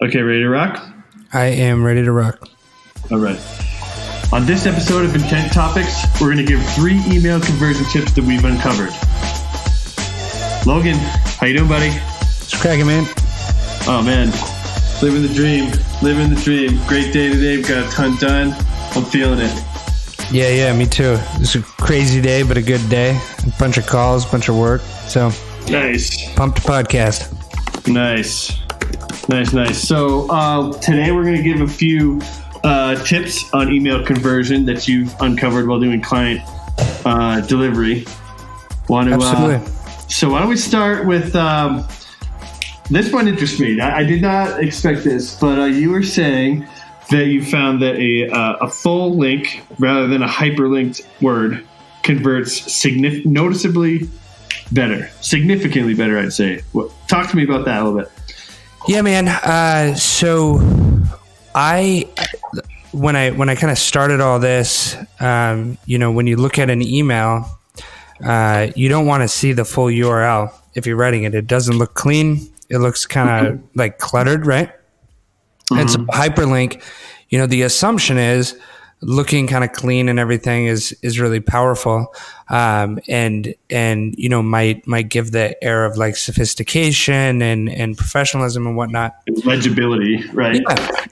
Okay, ready to rock? I am ready to rock. All right. On this episode of Intent Topics, we're going to give 3 email conversion tips that we've uncovered. Logan, how you doing, buddy? It's cracking, man. Oh, man. Living the dream. Living the dream. Great day today. We've got a ton done. I'm feeling it. Yeah, me too. It's a crazy day, but a good day. A bunch of calls, bunch of work. So Nice. Pumped podcast. Nice. So today we're going to give a few tips on email conversion that you've uncovered while doing client delivery. Absolutely. So why don't we start with this one interests me. I did not expect this, but you were saying that you found that a full link rather than a hyperlinked word converts significantly better, I'd say. Talk to me about that a little bit. Yeah, man. So when I kind of started all this, when you look at an email, you don't want to see the full URL if you're writing it. It doesn't look clean. It looks kind of like cluttered, right? Mm-hmm. And so hyperlink, the assumption is looking kind of clean and everything is really powerful. And might give the air of like sophistication and professionalism and whatnot. Legibility, right?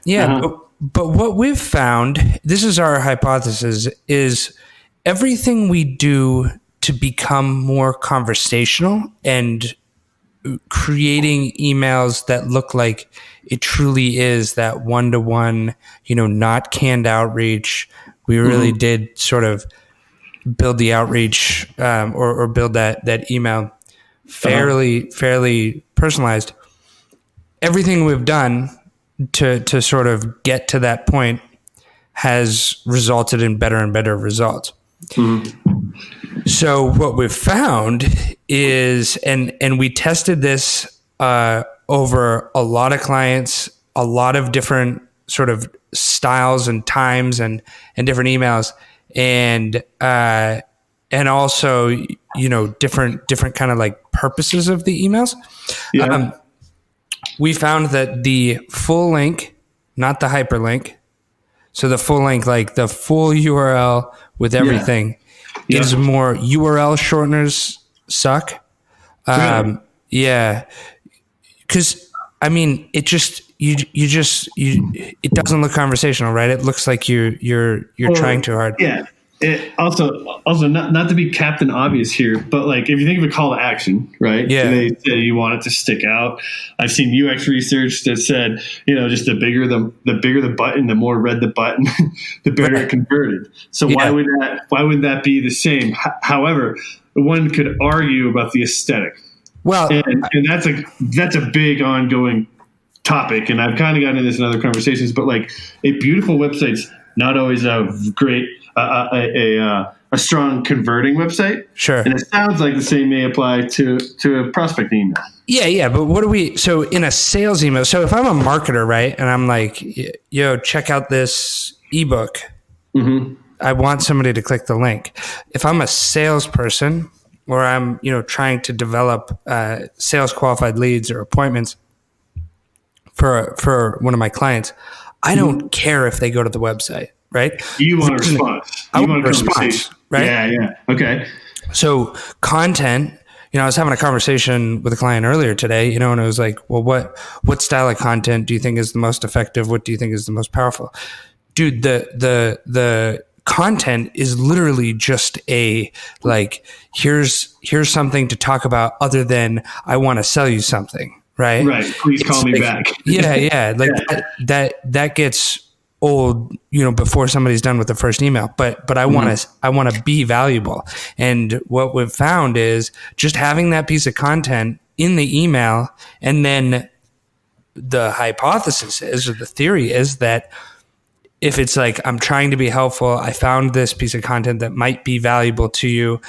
Yeah. Uh-huh. But what we've found, this is our hypothesis, is everything we do to become more conversational and creating emails that look like it truly is that one-to-one, not canned outreach. We really did sort of build the outreach or build that email fairly personalized. Everything we've done to sort of get to that point has resulted in better and better results. Mm-hmm. So what we've found is, and we tested this over a lot of clients, a lot of different sort of styles and times and different emails, and also different kind of like purposes of the emails. Yeah. We found that the full link, not the hyperlink, so the full link, like the full URL with everything, is more. URL shorteners suck. Yeah, because it just it doesn't look conversational, right? It looks like you're trying too hard. Yeah. It also not to be Captain Obvious here, but like if you think of a call to action, right? Yeah. They say you want it to stick out. I've seen UX research that said, just the bigger the button, the more red the button, the better it converted. So why would that be the same? However, one could argue about the aesthetic. Well, and that's a big ongoing topic, and I've kind of gotten into this in other conversations. But like a beautiful website's not always a great. A strong converting website. Sure. And it sounds like the same may apply to a prospect email. Yeah. But so in a sales email, so if I'm a marketer, right, and I'm like, check out this ebook, I want somebody to click the link. If I'm a salesperson or I'm, trying to develop sales qualified leads or appointments for one of my clients, I don't care if they go to the website. Right? You want a response. I want a response, right? Yeah. Okay. So content, I was having a conversation with a client earlier today, and it was like, well, what style of content do you think is the most effective? What do you think is the most powerful? Dude, the content is literally just here's something to talk about other than I want to sell you something, right? Right. Please call me back. Yeah. That gets old, before somebody's done with the first email, but I want to be valuable. And what we've found is just having that piece of content in the email. And then the hypothesis is, or the theory is that if it's like, I'm trying to be helpful, I found this piece of content that might be valuable to you,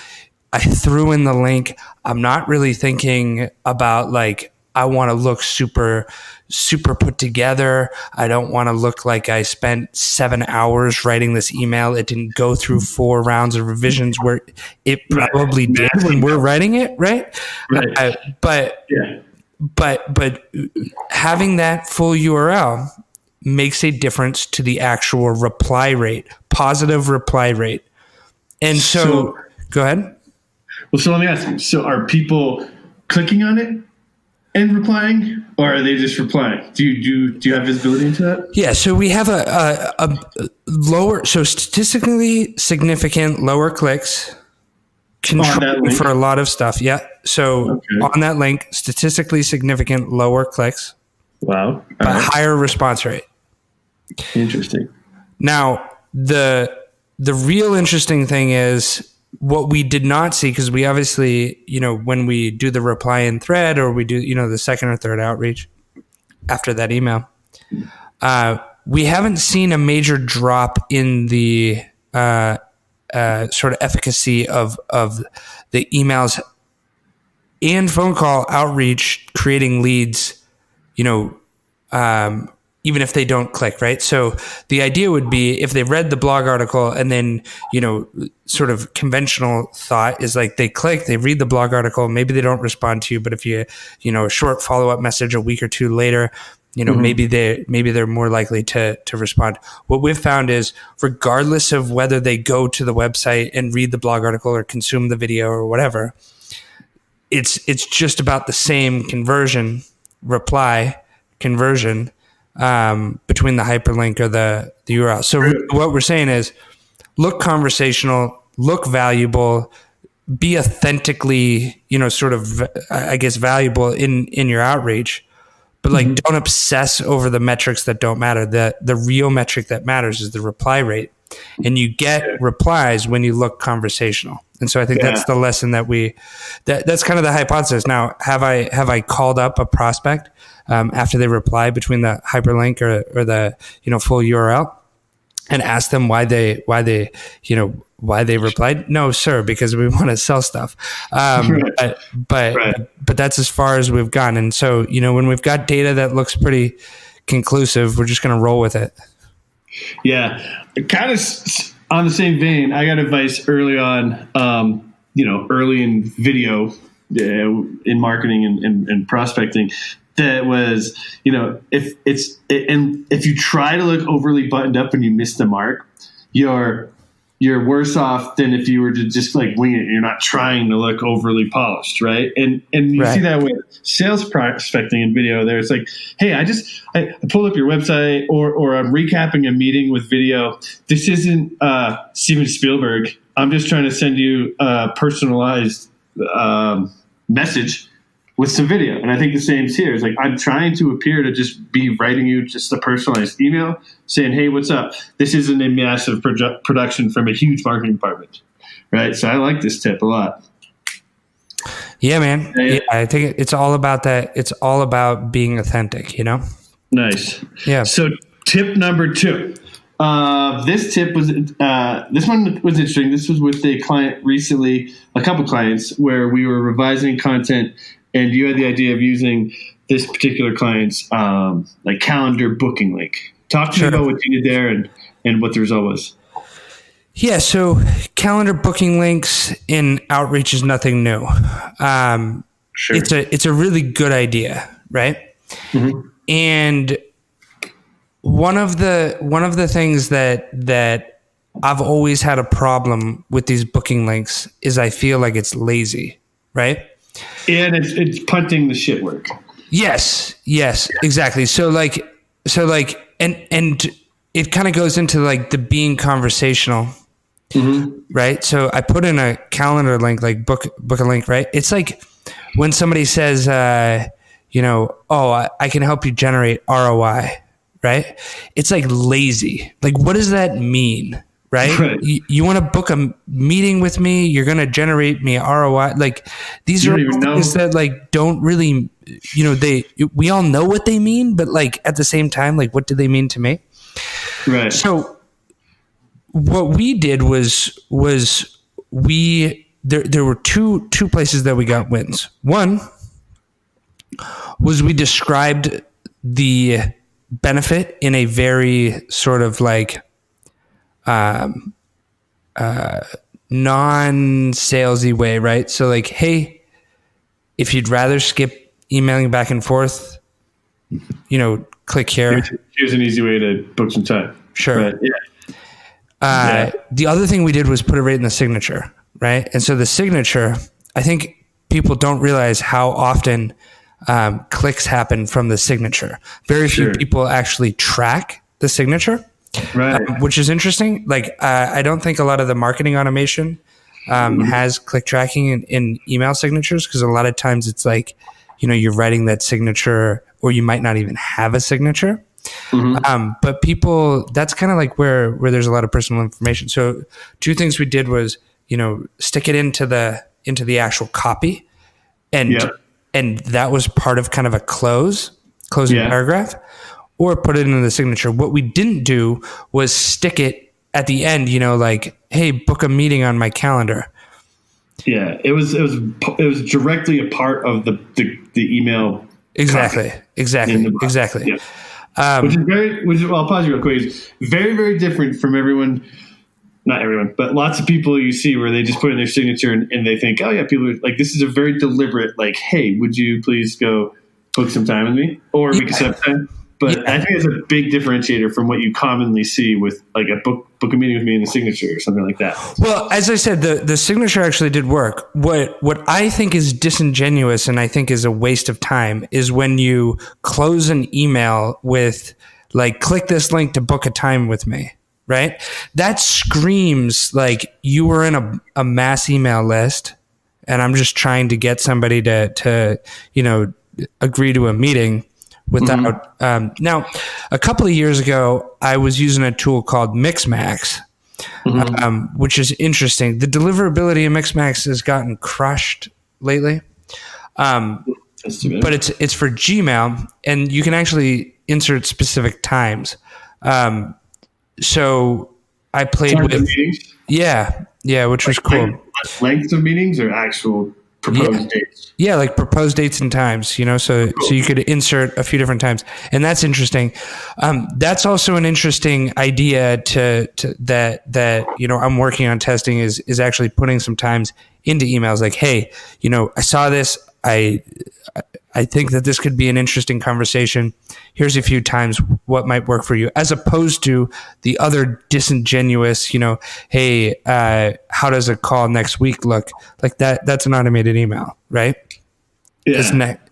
I threw in the link. I'm not really thinking about like, I want to look super put together. I don't want to look like I spent 7 hours writing this email. It didn't go through 4 rounds of revisions where it probably did when we're writing it, right? Right. but having that full URL makes a difference to the actual reply rate, positive reply rate. And so go ahead. Well, so let me ask you. So are people clicking on it and replying, or are they just replying? Do you have visibility into that? Yeah. So we have a lower, so statistically significant lower clicks control for a lot of stuff. Yeah. So on that link, statistically significant lower clicks. Wow. But higher response rate. Interesting. Now, the real interesting thing is what we did not see, because we obviously, when we do the reply in thread, or we do, the second or third outreach after that email, we haven't seen a major drop in the sort of efficacy of the emails and phone call outreach creating leads, even if they don't click, right? So the idea would be if they read the blog article and then, sort of conventional thought is like they click, they read the blog article, maybe they don't respond to you, but if you, a short follow-up message a week or two later, maybe they're more likely to respond. What we've found is regardless of whether they go to the website and read the blog article or consume the video or whatever, it's just about the same reply conversion between the hyperlink or the URL. So what we're saying is look conversational, look valuable, be authentically, sort of, I guess, valuable in your outreach, but like don't obsess over the metrics that don't matter. The real metric that matters is the reply rate, and you get replies when you look conversational. And so I think that's the lesson that's kind of the hypothesis. Now, have I called up a prospect after they reply between the hyperlink or the full URL and asked them why they replied? No, sir, because we want to sell stuff. But that's as far as we've gone. And so when we've got data that looks pretty conclusive, we're just going to roll with it. Yeah, kind of on the same vein. I got advice early on, early in video, in marketing and prospecting. That was, if you try to look overly buttoned up and you miss the mark, you're worse off than if you were to just like wing it. You're not trying to look overly polished, right? And you see that with sales prospecting in video. There, it's like, hey, I pulled up your website, or I'm recapping a meeting with video. This isn't Steven Spielberg. I'm just trying to send you a personalized message with some video. And I think the same is here. It's like, I'm trying to appear to just be writing you just a personalized email saying, hey, what's up? This isn't a massive production from a huge marketing department. Right. So I like this tip a lot. Yeah, man. Yeah, I think it's all about that. It's all about being authentic, Nice. Yeah. So tip number 2. This tip was, this one was interesting. This was with a client recently, a couple clients, where we were revising content, and you had the idea of using this particular client's like calendar booking link. Talk to me about what you did there and what the result was. Yeah, so calendar booking links in outreach is nothing new. Sure. It's a really good idea, right? Mm-hmm. And one of the things that I've always had a problem with these booking links is I feel like it's lazy, right? And it's punting the shit work. Yes, exactly. So and it kind of goes into like the being conversational, right? So I put in a calendar link, like book a link, right? It's like when somebody says, I can help you generate ROI, right? It's like lazy. Like, what does that mean? Right? You want to book a meeting with me? You're going to generate me ROI. Like, these are things that like don't really, we all know what they mean, but like at the same time, like, what do they mean to me? Right. So what we did was there were two places that we got wins. One was we described the benefit in a very sort of like non-salesy way, right? So like, hey, if you'd rather skip emailing back and forth, click here. Here's an easy way to book some time. Sure. Right? Yeah. The other thing we did was put it right in the signature, right? And so the signature, I think people don't realize how often clicks happen from the signature. Very few people actually track the signature, right? Which is interesting. Like, I don't think a lot of the marketing automation has click tracking in email signatures, because a lot of times it's like, you're writing that signature, or you might not even have a signature. But people, that's kind of like where there's a lot of personal information. So two things we did was, stick it into the actual copy, and that was part of kind of a closing paragraph, or put it into the signature. What we didn't do was stick it at the end, like, hey, book a meeting on my calendar. Yeah, it was directly a part of the email. Exactly. Yeah. I'll pause you real quick. It's very, very different from everyone. Not everyone, but lots of people you see where they just put in their signature and they think, oh yeah, people are like, this is a very deliberate, like, hey, would you please go book some time with me, or we can set up time. But I think it's a big differentiator from what you commonly see with like a book a meeting with me in the signature or something like that. Well, as I said, the signature actually did work. What I think is disingenuous and I think is a waste of time is when you close an email with like, click this link to book a time with me, right? That screams like you were in a mass email list and I'm just trying to get somebody to agree to a meeting. Without now, a couple of years ago, I was using a tool called Mixmax, which is interesting. The deliverability of Mixmax has gotten crushed lately, but it's for Gmail, and you can actually insert specific times. So I played with meetings? which was cool. Lengths of meetings or actual proposed dates? Yeah, like proposed dates and times, so you could insert a few different times. And that's interesting. That's also an interesting idea that I'm working on testing is actually putting some times into emails like, hey, I saw this. I think that this could be an interesting conversation. Here's a few times what might work for you, as opposed to the other disingenuous, hey, how does a call next week look like that? That's an automated email, right? Yeah.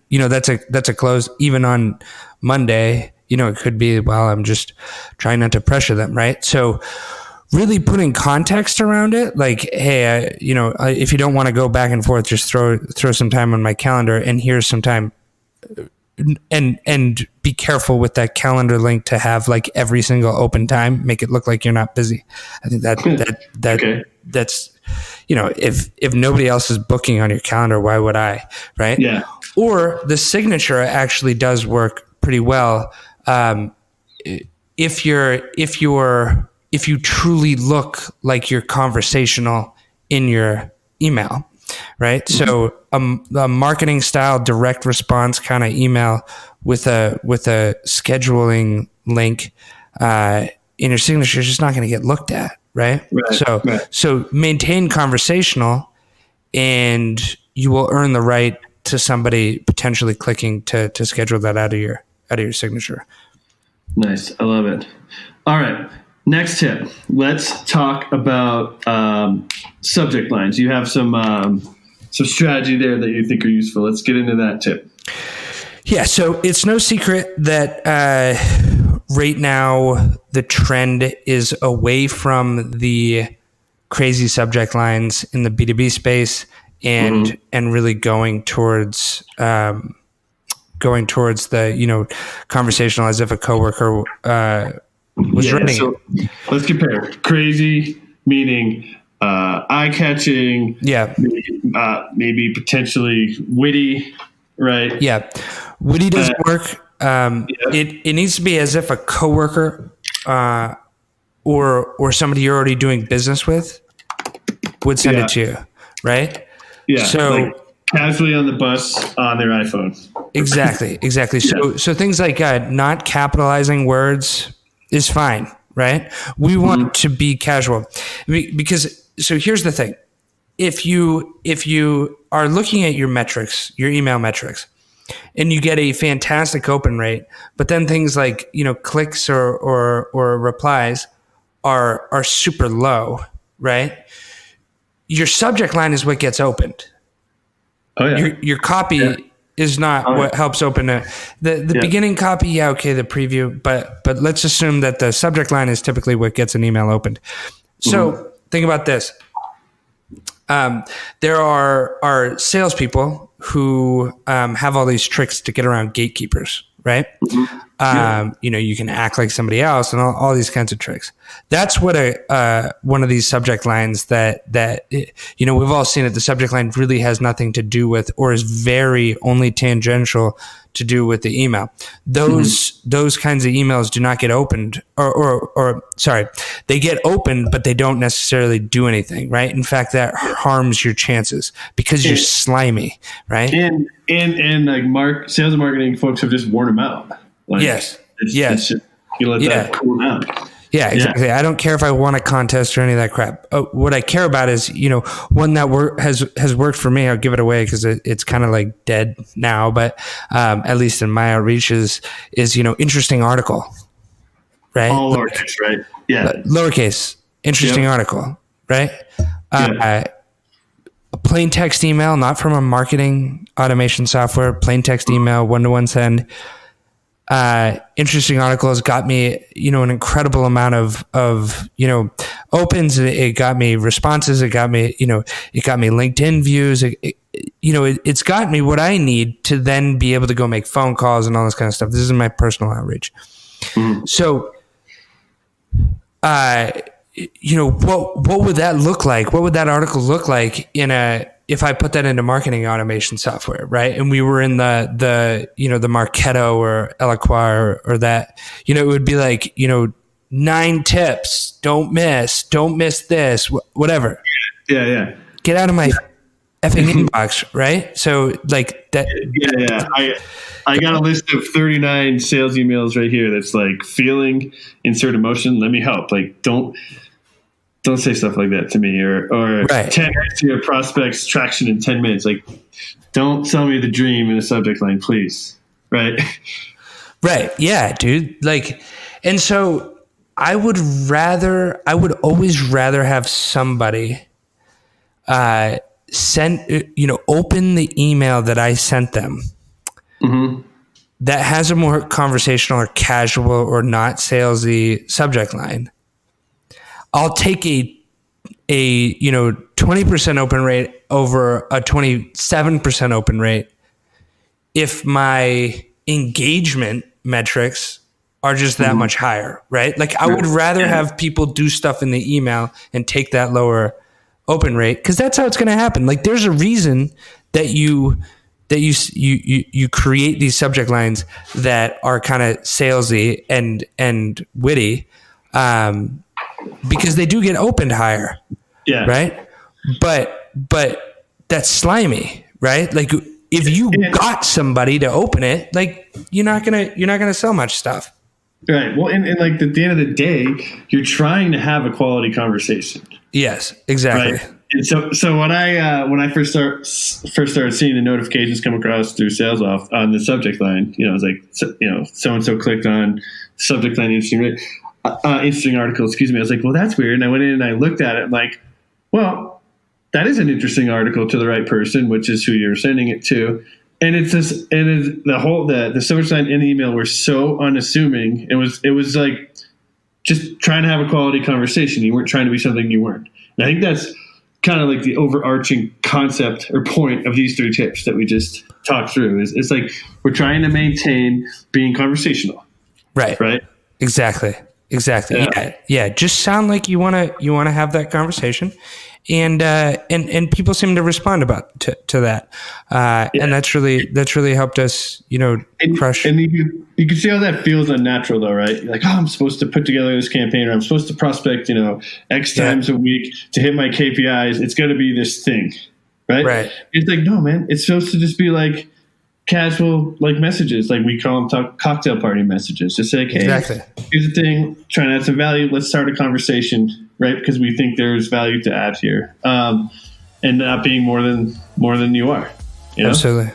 That's a close. Even on Monday, it could be, well, I'm just trying not to pressure them, right? So really putting context around it, like, hey, if you don't want to go back and forth, just throw some time on my calendar, and here's some time, and be careful with that calendar link to have like every single open time, make it look like you're not busy. I think that's if nobody else is booking on your calendar, why would I, right? Yeah. Or the signature actually does work pretty well. If you truly look like you're conversational in your email, right? So a marketing style direct response kind of email with a scheduling link in your signature is just not going to get looked at, right? So maintain conversational, and you will earn the right to somebody potentially clicking to schedule that out of your signature. Nice, I love it. All right. Next tip. Let's talk about subject lines. You have some strategy there that you think are useful. Let's get into that tip. Yeah, so it's no secret that right now the trend is away from the crazy subject lines in the B2B space and really going towards the conversational, as if a coworker was running. So let's compare. Crazy meaning eye-catching, maybe potentially witty, right? Yeah, witty does work. It needs to be as if a coworker or somebody you're already doing business with would send it to you, right? Yeah. So like casually on the bus on their iPhone. Exactly. So things like not capitalizing words is fine, right? We want to be casual because. So here's the thing: if you are looking at your metrics, your email metrics, and you get a fantastic open rate, but then things like, clicks or replies are super low, right? Your subject line is what gets opened. Oh yeah. Your copy is not what helps open it. The beginning copy, the preview, but let's assume that the subject line is typically what gets an email opened. So think about this. There are salespeople who have all these tricks to get around gatekeepers, right? You can act like somebody else and all these kinds of tricks. That's what one of these subject lines that we've all seen it. The subject line really has nothing to do with, or is very only tangential to do with the email. Those kinds of emails do not get opened, or they get opened, but they don't necessarily do anything, right? In fact, that harms your chances because you're slimy, right? And like sales and marketing folks have just worn them out. Like, yes. It's just, you let that cool down. Yeah, exactly. Yeah. I don't care if I won a contest or any of that crap. What I care about is, one that has worked for me. I'll give it away because it's kind of like dead now, but at least in my outreach is interesting article, right? All lowercase, right? Yeah, lowercase. Interesting article, right? A plain text email, not from a marketing automation software. Plain text email, 1-to-1 send. Interesting article has got me, an incredible amount of opens. It got me responses. It got me LinkedIn views. It's got me what I need to then be able to go make phone calls and all this kind of stuff. This is my personal outreach. So, what would that look like? What would that article look like if I put that into marketing automation software, right? And we were in the Marketo or Eloqua or that, it would be like, 9 tips, don't miss this, whatever. Yeah. Get out of my effing inbox, right? So like that. Yeah. I got a list of 39 sales emails right here. That's like feeling, insert emotion. Let me help. Like, don't say stuff like that to me, or 10 to your prospects traction in 10 minutes. Like, don't sell me the dream in a subject line, please. Right. Right. Yeah, dude. Like, and so I would always rather have somebody, open the email that I sent them that has a more conversational or casual or not salesy subject line. I'll take a 20% open rate over a 27% open rate if my engagement metrics are just that much higher, right? Like I would rather have people do stuff in the email and take that lower open rate, because that's how it's going to happen. Like there's a reason that you create these subject lines that are kind of salesy and witty, because they do get opened higher. Yeah. Right. But that's slimy, right? Like if you got somebody to open it, like you're not gonna sell much stuff. Right. Well, and like at the end of the day, you're trying to have a quality conversation. Yes, exactly. Right. And so when I first started seeing the notifications come across through sales off on the subject line, I was like, so and so clicked on subject line interesting article. Excuse me. I was like, well, that's weird. And I went in and I looked at it. I'm like, well, that is an interesting article to the right person, which is who you're sending it to. And it's this, and the subject line in the email were so unassuming. It was like just trying to have a quality conversation. You weren't trying to be something you weren't. And I think that's kind of like the overarching concept or point of these 3 tips that we just talked through. It's like we're trying to maintain being conversational. Right. Right. Exactly. Yeah. Just sound like you want to have that conversation, and people seem to respond to that, and that's really helped us, crush. And you can see how that feels unnatural, though, right? You're like, I'm supposed to put together this campaign, or I'm supposed to prospect, X times a week to hit my KPIs. It's going to be this thing, right? Right. It's like, no, man. It's supposed to just be like casual, like messages, like we call them cocktail party messages. Just say, hey, here's the thing, trying to add some value. Let's start a conversation, right? Because we think there's value to add here, and not being more than you are. Absolutely.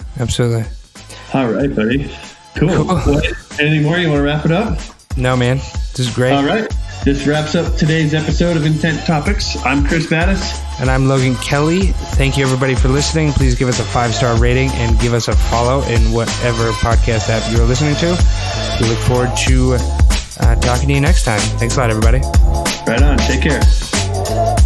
All right, buddy. Cool. Well, anything more? You want to wrap it up? No, man. This is great. All right. This wraps up today's episode of Intent Topics. I'm Chris Battis. And I'm Logan Kelly. Thank you, everybody, for listening. Please give us a 5-star rating and give us a follow in whatever podcast app you're listening to. We look forward to talking to you next time. Thanks a lot, everybody. Right on. Take care.